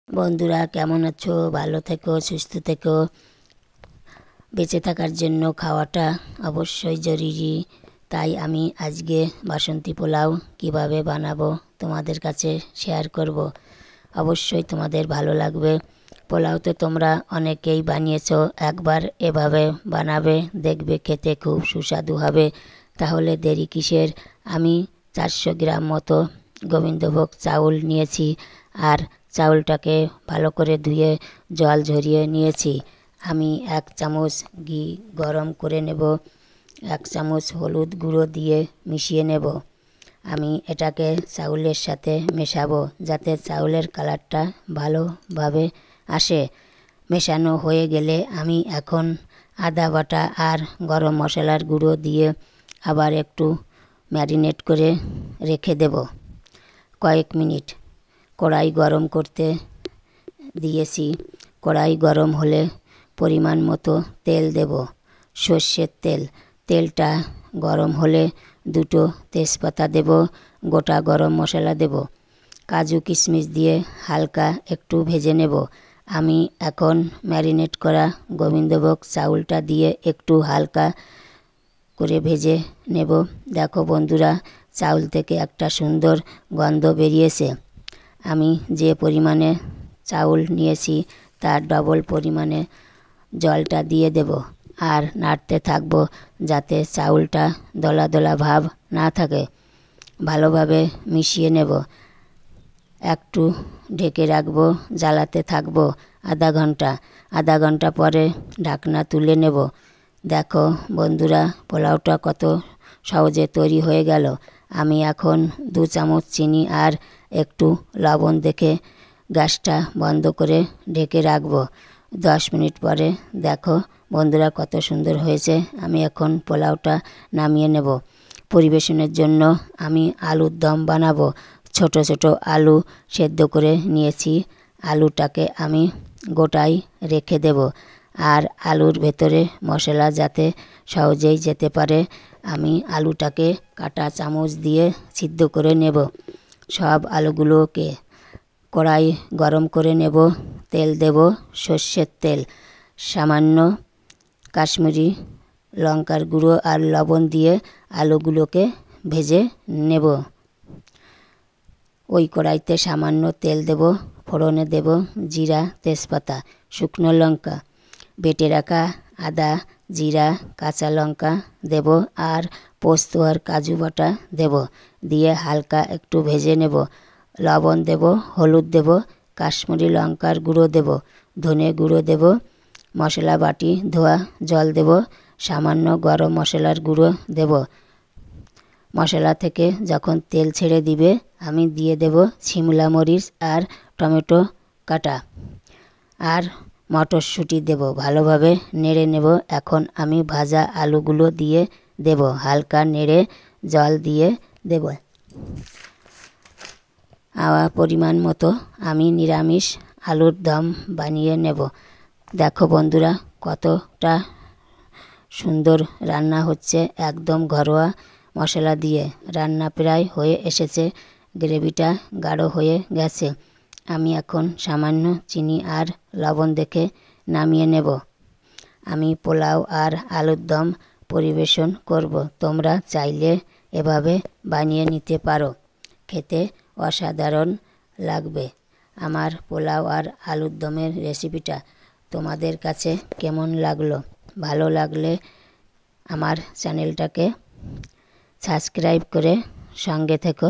বন্ধুরা কেমন আছো? ভালো থেকো, সুস্থ থেকো। বেঁচে থাকার জন্য খাওয়াটা অবশ্যই জরুরি। তাই আমি আজকে বাসন্তী পোলাও কিভাবে বানাবো তোমাদের কাছে শেয়ার করব। অবশ্যই তোমাদের ভালো লাগবে। পোলাও তো তোমরা অনেকেই বানিয়েছো, একবার এভাবে বানাবে, দেখবে খেতে খুব সুস্বাদু হবে। তাহলে দেরি কিসের? আমি 400 গ্রাম মতো গোবিন্দভোগ চাউল নিয়েছি, আর চাউলটাকে ভালো করে ধুয়ে জল ঝরিয়ে নিয়েছি। আমি 1 চামচ ঘি গরম করে নেব, 1 চামচ হলুদ গুঁড়ো দিয়ে মিশিয়ে নেব। আমি এটাকে চাউলের সাথে মেশাবো যাতে চাউলের কালারটা ভালোভাবে আসে। মেশানো হয়ে গেলে আমি এখন আদা বাটা আর গরম মশলার গুঁড়ো দিয়ে আবার একটু ম্যারিনেট করে রেখে দেব কয়েক মিনিট। কড়াই গরম করতে দিয়েছি। কড়াই গরম হলে পরিমাণ মতো তেল দেব, সর্ষের তেল। তেলটা গরম হলে 2টো তেজপাতা দেব, গোটা গরম মশলা দেব, কাজু কিশমিশ দিয়ে হালকা একটু ভেজে নেব। আমি এখন ম্যারিনেট করা গোবিন্দভোগ চাউলটা দিয়ে একটু হালকা করে ভেজে নেব। দেখো বন্ধুরা, চাউল থেকে একটা সুন্দর গন্ধ বেরিয়েছে। আমি যে পরিমাণে চাউল নিয়েছি তার ডবল পরিমাণে জলটা দিয়ে দেব, আর নাড়তে থাকবো যাতে চাউলটা দলা দলা ভাব না থাকে। ভালোভাবে মিশিয়ে নেব। একটু ঢেকে রাখবো, জ্বালাতে থাকবো আধা ঘন্টা পরে ঢাকনা তুলে নেব। দেখো বন্ধুরা, পোলাওটা কত সহজে তৈরি হয়ে গেল। আমি এখন 2 চামচ চিনি আর একটু লবণ দেখে গ্যাসটা বন্ধ করে ঢেকে রাখবো। 10 মিনিট পরে দেখো বন্ধুরা কত সুন্দর হয়েছে। আমি এখন পোলাওটা নামিয়ে নেব। পরিবেশনের জন্য আমি আলুর দম বানাবো। ছোট ছোট আলু সেদ্ধ করে নিয়েছি। আলুটাকে আমি গোটাই রেখে দেব, আর আলুর ভেতরে মশলা যাতে সহজেই যেতে পারে আমি আলুটাকে কাঁটা চামচ দিয়ে সিদ্ধ করে নেব। সব আলুগুলোকে কড়াই গরম করে নেব। তেল দেব, সর্ষের তেল। সামান্য কাশ্মীরি লঙ্কার গুঁড়ো আর লবণ দিয়ে আলুগুলোকে ভেজে নেব। ওই কড়াইতে সামান্য তেল দেব, ফোড়নে দেব জিরা, তেজপাতা, শুকনো লঙ্কা, বেটে রাখা আদা, জিরা, কাঁচা লঙ্কা দেব, আর পোস্ত আর কাজু বাটা দেব। দিয়ে হালকা একটু ভেজে নেব। লবণ দেব, হলুদ দেব, কাশ্মীরি লঙ্কার গুঁড়ো দেব, ধনে গুঁড়ো দেব, মশলা বাটি ধোয়া জল দেব, সামান্য গরম মশলার গুঁড়ো দেব। মশলা থেকে যখন তেল ছেড়ে দিবে আমি দিয়ে দেব শিমলা মরিচ আর টমেটো কাটা, আর মটরশুঁটি দেব। ভালোভাবে নেড়ে নেব। এখন আমি ভাজা আলুগুলো দিয়ে দেব, হালকা নেড়ে জল দিয়ে দেব। পরিমাণ মতো আমি নিরামিষ আলুর দম বানিয়ে নেব। দেখো বন্ধুরা কতটা সুন্দর রান্না হচ্ছে, একদম ঘরোয়া মশলা দিয়ে। রান্না প্রায় হয়ে এসেছে, গ্রেভিটা গাঢ় হয়ে গেছে। আমি এখন সামান্য চিনি আর লবণ দেখে নামিয়ে নেব। আমি পোলাও আর আলুর দম পরিবেশন করব। তোমরা চাইলে এভাবে বানিয়ে নিতে পারো, খেতে অসাধারণ লাগবে। আমার পোলাও আর আলুর দমের রেসিপিটা তোমাদের কাছে কেমন লাগলো? ভালো লাগলে আমার চ্যানেলটাকে সাবস্ক্রাইব করে সঙ্গে থেকো।